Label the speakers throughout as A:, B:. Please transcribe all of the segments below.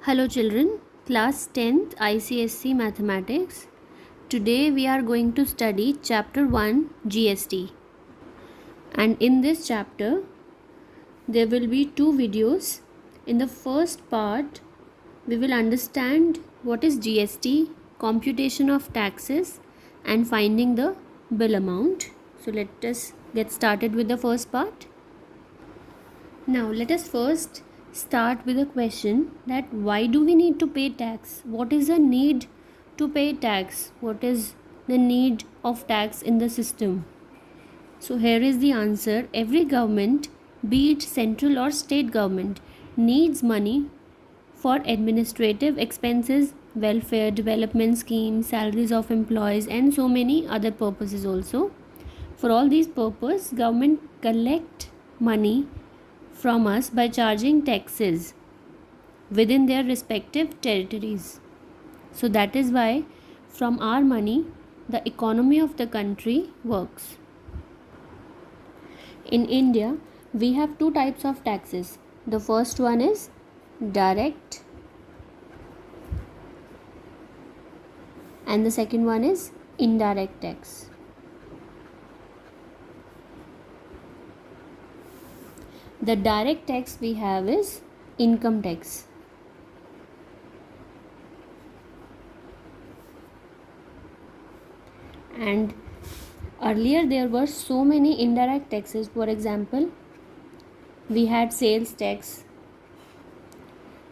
A: Hello children, class 10th ICSC Mathematics. Today we are going to study chapter 1 GST. And in this chapter there will be two videos. In the first part we will understand what is GST, computation of taxes and finding the bill amount. So let us get started with the first part. Now let us first start with a question that why do we need to pay tax? What is the need to pay tax? What is the need of tax in the system? So here is the answer. Every government, be it central or state government, needs money for administrative expenses, welfare, development schemes, salaries of employees and so many other purposes also. For all these purposes, government collect money from us by charging taxes within their respective territories. So that is why from our money the economy of the country works. In India we have two types of taxes. The first one is direct and the second one is indirect tax. The direct tax we have is income tax. And earlier there were so many indirect taxes. For example, we had sales tax,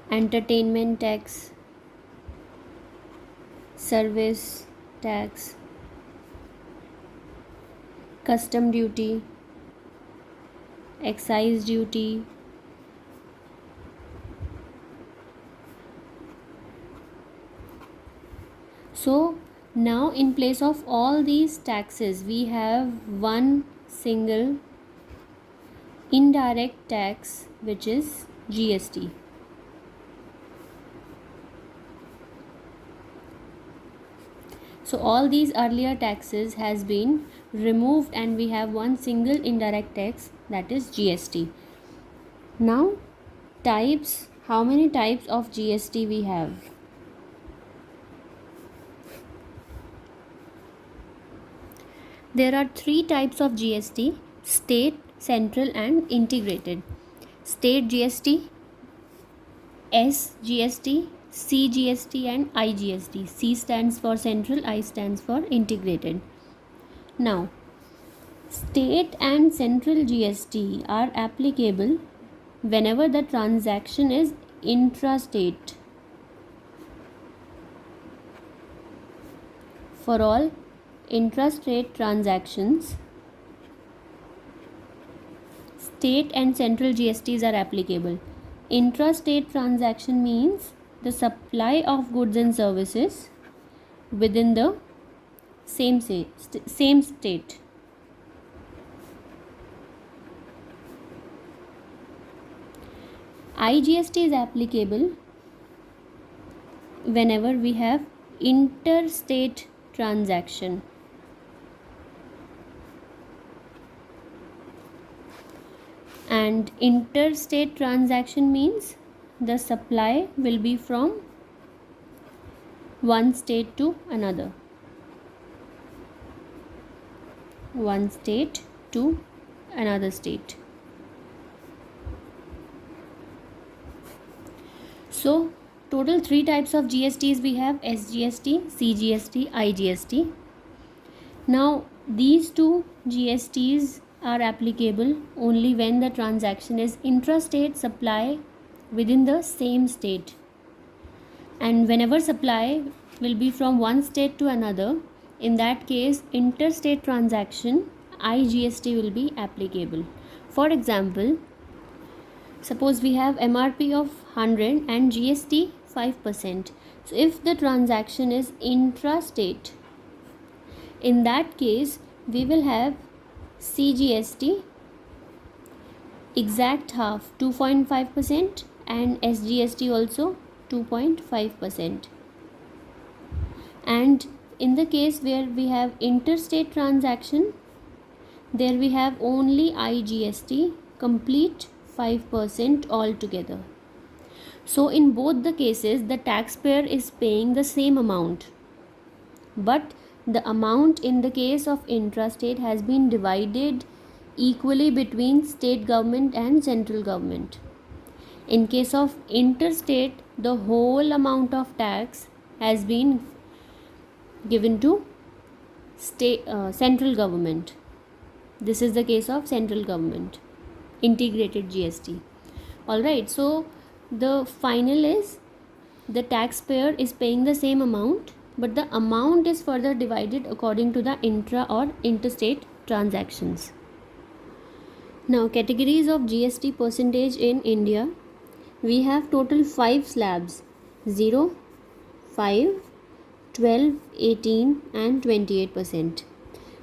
A: entertainment tax, service tax, custom duty, excise duty, so now in place of all these taxes we have one single indirect tax which is GST. So all these earlier taxes has been removed and we have one single indirect tax, that is GST. Now types, how many types of GST we have? There are three types of GST: state, central and integrated. State GST, SGST, CGST and IGST. C stands for central, I stands for integrated. Now, state and central GST are applicable whenever the transaction is intrastate. For all intrastate transactions, state and central GSTs are applicable. Intrastate transaction means the supply of goods and services within the same state. IGST is applicable whenever we have interstate transaction. And interstate transaction means the supply will be from one state to another. One state to another state. So total three types of GSTs we have: SGST, CGST, IGST. Now these two GSTs are applicable only when the transaction is intrastate supply within the same state. And whenever supply will be from one state to another, in that case interstate transaction IGST will be applicable. For example, suppose we have MRP of 100 and GST 5%. So if the transaction is intrastate, in that case we will have CGST exact half 2.5% and SGST also 2.5%. And in the case where we have interstate transaction, there we have only IGST complete 5% altogether. So in both the cases, the taxpayer is paying the same amount, but the amount in the case of intrastate has been divided equally between state government and central government. In case of interstate, the whole amount of tax has been given to central government. This is the case of central government integrated GST. All right, so the final is the taxpayer is paying the same amount, but the amount is further divided according to the intra or interstate transactions. Now, categories of GST percentage in India. We have total 5 slabs: 0, 5, 12, 18 and 28%.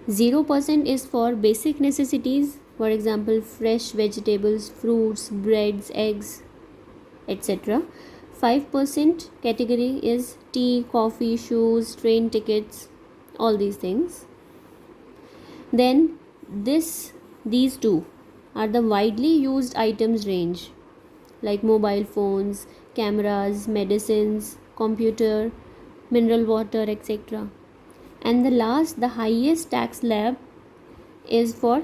A: 0% is for basic necessities, for example fresh vegetables, fruits, breads, eggs, etc. 5% category is tea, coffee, shoes, train tickets, all these things. Then these two are the widely used items range, like mobile phones, cameras, medicines, computer, mineral water, etc. And the highest tax slab is for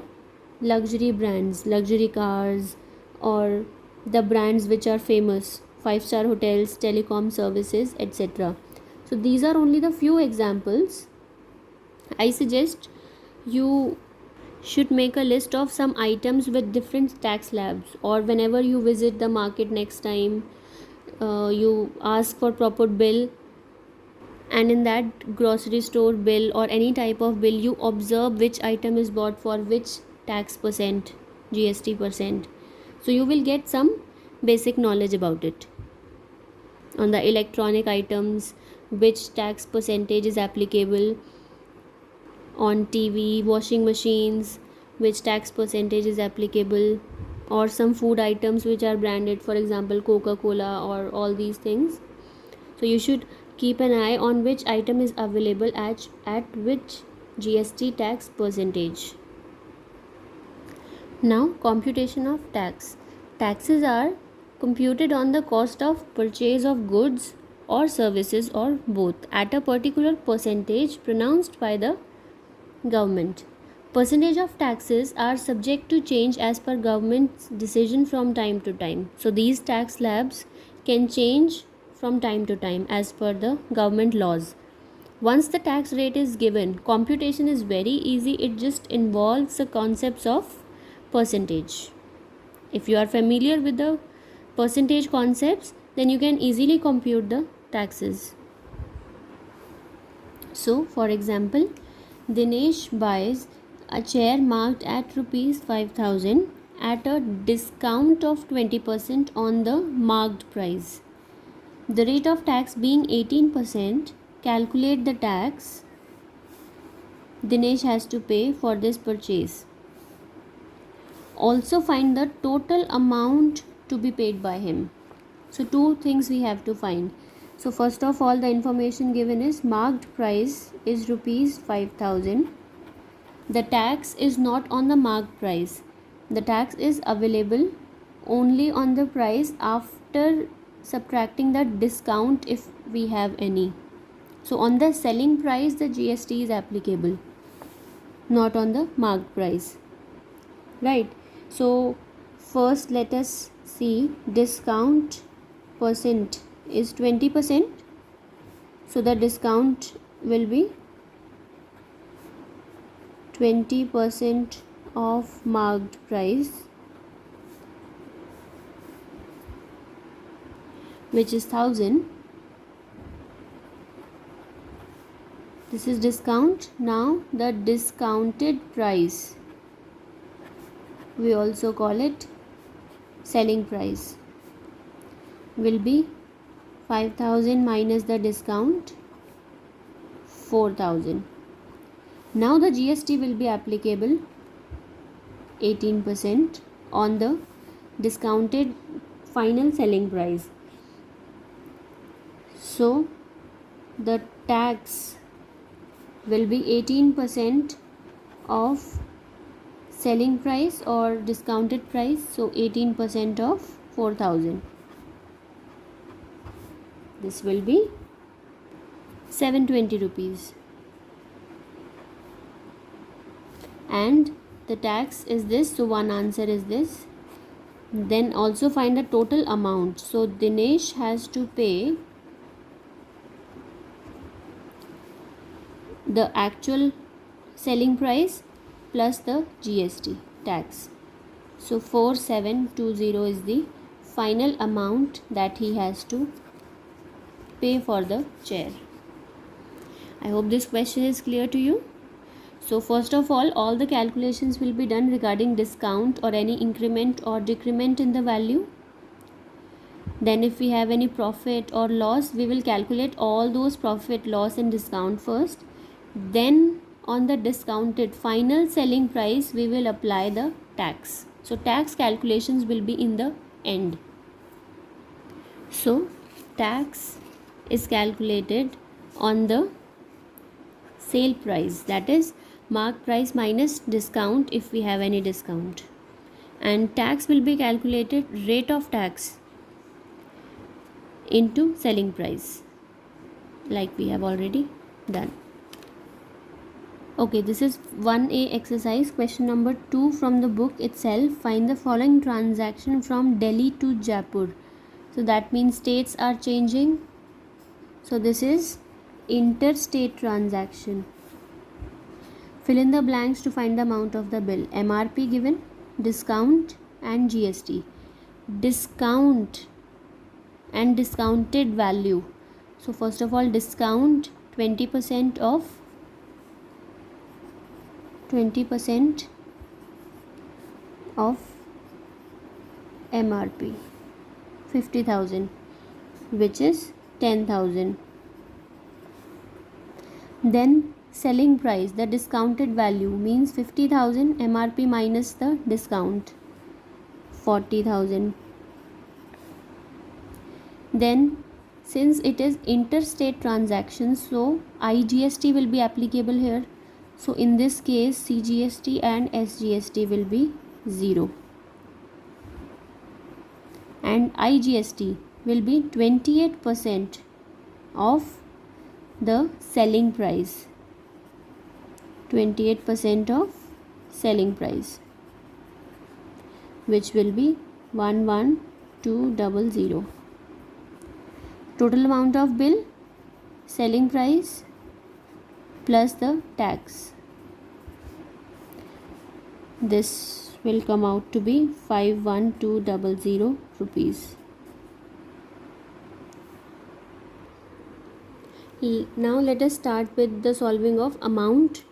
A: luxury brands, luxury cars, or the brands which are famous, 5-star hotels, telecom services, etc. So these are only the few examples. I suggest you should make a list of some items with different tax slabs, or whenever you visit the market next time, you ask for proper bill, and in that grocery store bill or any type of bill, you observe which item is bought for which tax percent, GST percent. So you will get some basic knowledge about it. On the electronic items, which tax percentage is applicable. On TV, washing machines, which tax percentage is applicable. Or some food items which are branded, for example Coca-Cola or all these things. So you should keep an eye on which item is available at which GST tax percentage. Now, computation of tax. Taxes are computed on the cost of purchase of goods or services, or both, at a particular percentage pronounced by the government. Percentage of taxes are subject to change as per government's decision from time to time. So these tax slabs can change from time to time as per the government laws. Once the tax rate is given, computation is very easy. It just involves the concepts of percentage. If you are familiar with the percentage concepts, then you can easily compute the taxes. So, for example, Dinesh buys a chair marked at rupees 5,000 at a discount of 20% on the marked price. The rate of tax being 18%, calculate the tax Dinesh has to pay for this purchase. Also find the total amount to be paid by him. So two things we have to find. So first of all, the information given is marked price is rupees 5,000. The tax is not on the marked price. The tax is available only on the price after subtracting the discount if we have any. So on the selling price, the GST is applicable, not on the marked price. Right. So first let us see, discount percent is 20%. So the discount will be 20% of marked price, which is 1,000. This is discount. Now the discounted price, we also call it selling price, will be 5,000 minus the discount, 4,000. Now the GST will be applicable 18% on the discounted final selling price. So the tax will be 18% of selling price or discounted price, so 18% of 4,000. This will be 720 rupees. And the tax is this, so one answer is this. Then also find the total amount. So Dinesh has to pay the actual selling price plus the GST tax. So 4720 is the final amount that he has to pay for the chair. I hope this question is clear to you. So first of all the calculations will be done regarding discount or any increment or decrement in the value. Then if we have any profit or loss, we will calculate all those profit, loss and discount first. Then on the discounted final selling price, we will apply the tax. So tax calculations will be in the end. So tax is calculated on the sale price, that is mark price minus discount if we have any discount. And tax will be calculated rate of tax into selling price, like we have already done. Okay, this is 1A exercise. Question number 2 from the book itself. Find the following transaction from Delhi to Jaipur. So that means states are changing. So this is interstate transaction. Fill in the blanks to find the amount of the bill. MRP given, discount and GST. Discount and discounted value. So first of all, discount 20% of MRP 50,000, which is 10,000. Then selling price, the discounted value means 50,000 MRP minus the discount 40,000. Then since it is interstate transaction, so IGST will be applicable here. So in this case CGST and SGST will be 0 and IGST will be 28% of the selling price. 28% of selling price, which will be 11200. Total amount of bill, selling price plus the tax. This will come out to be 51200 rupees. Now let us start with the solving of amount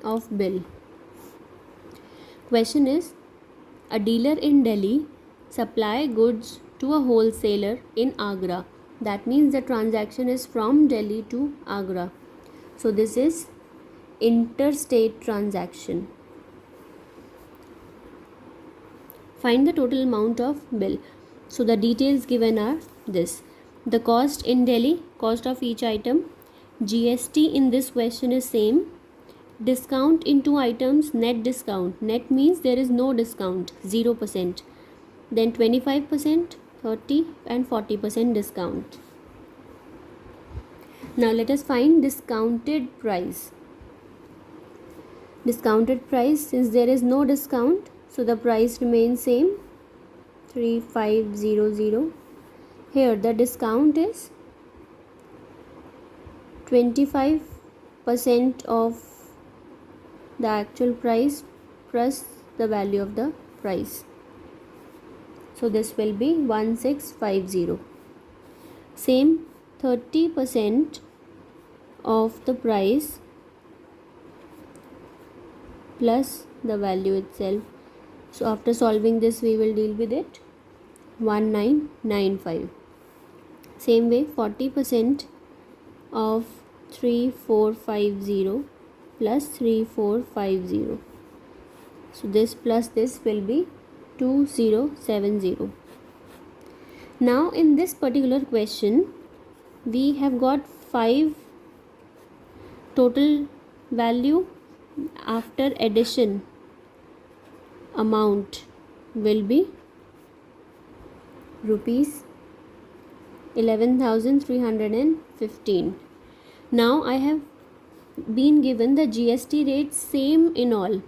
A: of bill. Question is, a dealer in Delhi supply goods to a wholesaler in Agra. That means the transaction is from Delhi to Agra. So this is interstate transaction. Find the total amount of bill. So the details given are this. The cost in Delhi, cost of each item. GST in this question is same. Discount in two items, net discount. Net means there is no discount, 0%. Then 25%, 30 and 40% discount. Now let us find discounted price. Discounted price, since there is no discount, so the price remains same, 3500. Here the discount is 25% of the actual price plus the value of the price. So this will be 1650. Same 30% of the price plus the value itself. So after solving this, we will deal with it. 1995. Same way 40% of 3450 plus 3450. So this plus this will be 2070. Now in this particular question, we have got 5 total value. After addition, amount will be rupees 11,315. Now I have been given the GST rate same in all,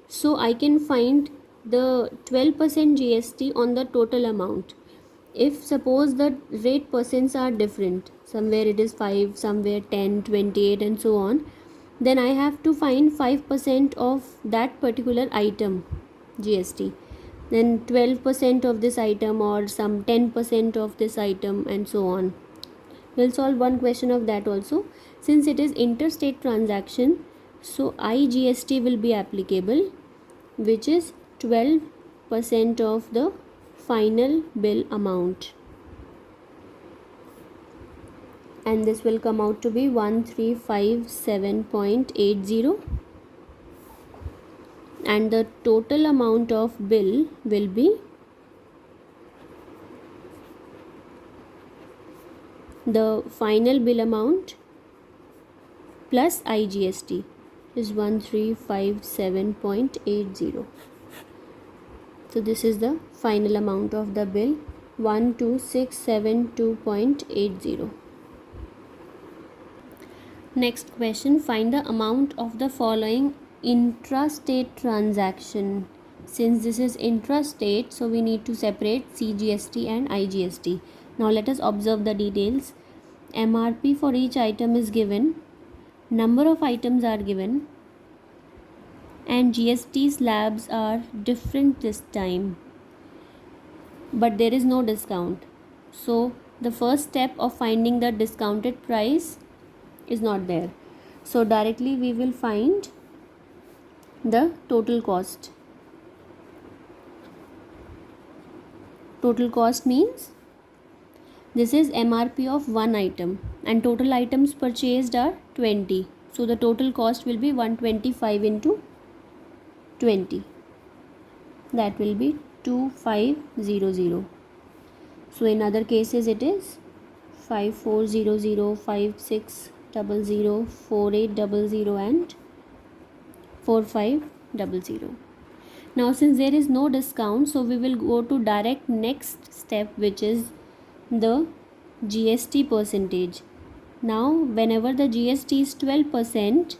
A: so I can find the 12% GST on the total amount. If suppose the rate percents are different, somewhere it is 5, somewhere 10, 28 and so on, then I have to find 5% of that particular item GST, then 12% of this item, or some 10% of this item, and so on. We'll solve one question of that also. Since it is interstate transaction, so IGST will be applicable, which is 12% of the final bill amount, and this will come out to be 1357.80, and the total amount of bill will be the final bill amount plus IGST is 1357.80. So this is the final amount of the bill, 12672.80. Next question, find the amount of the following intrastate transaction. Since this is intrastate, so we need to separate CGST and IGST. Now let us observe the details. MRP for each item is given, number of items are given, and GST slabs are different this time, but there is no discount. So the first step of finding the discounted price is not there. So directly we will find the total cost. Total cost means this is MRP of one item and total items purchased are 20. So the total cost will be 125 into 20. That will be 2500. So in other cases it is 5400, 5600, 4800 and 4500. Now since there is no discount, so we will go to direct next step, which is the GST percentage. Now whenever the GST is 12%,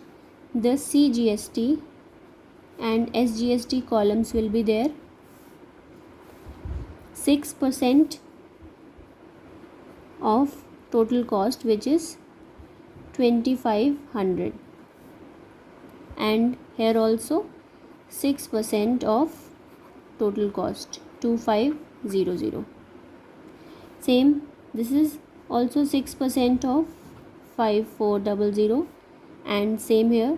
A: the CGST and SGST columns will be there. 6% of total cost, which is 2500, and here also 6% of total cost, 2500. Same, this is also 6% of 5400, and same here.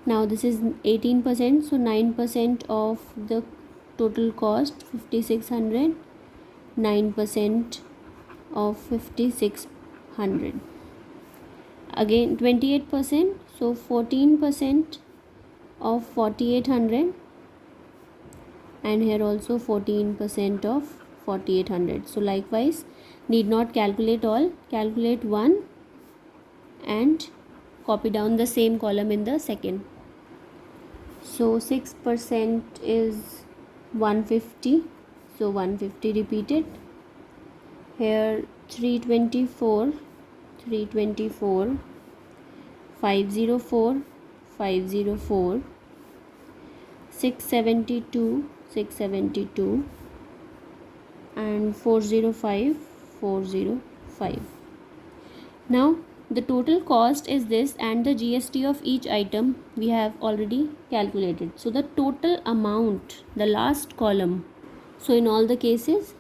A: Now this is 18%, so 9% of the total cost 5600, 9% of 5600. Again 28%, so 14% of 4800, and here also 14% of 4800. So likewise, need not calculate all, calculate one and copy down the same column in the second. So 6% is 150, so 150 repeated. Here 324, 504, 504, 672, 672, and 405, 405. Now the total cost is this, and the GST of each item we have already calculated. So the total amount, the last column, so in all the cases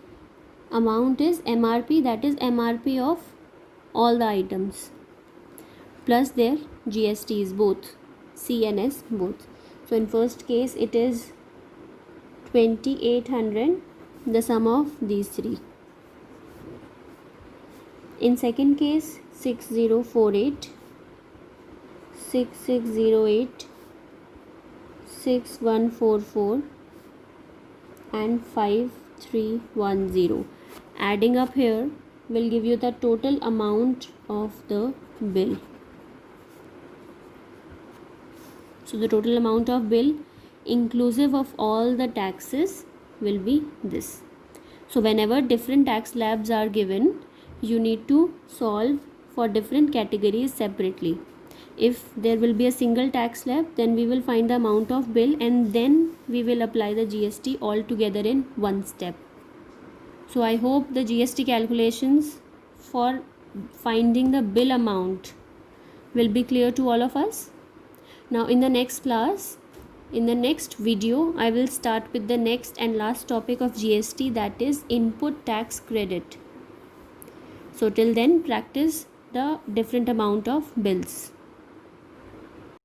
A: amount is MRP, that is MRP of all the items plus their GSTs, both C and S both. So in first case it is 2800, the sum of these three. In second case 6048, 6608, 6144 and 5310. Adding up here will give you the total amount of the bill. So the total amount of bill inclusive of all the taxes will be this. So whenever different tax slabs are given, you need to solve for different categories separately. If there will be a single tax slab, then we will find the amount of bill and then we will apply the GST all together in one step. So I hope the GST calculations for finding the bill amount will be clear to all of us. Now in the next class, in the next video, I will start with the next and last topic of GST, that is input tax credit. So till then, practice the different amount of bills.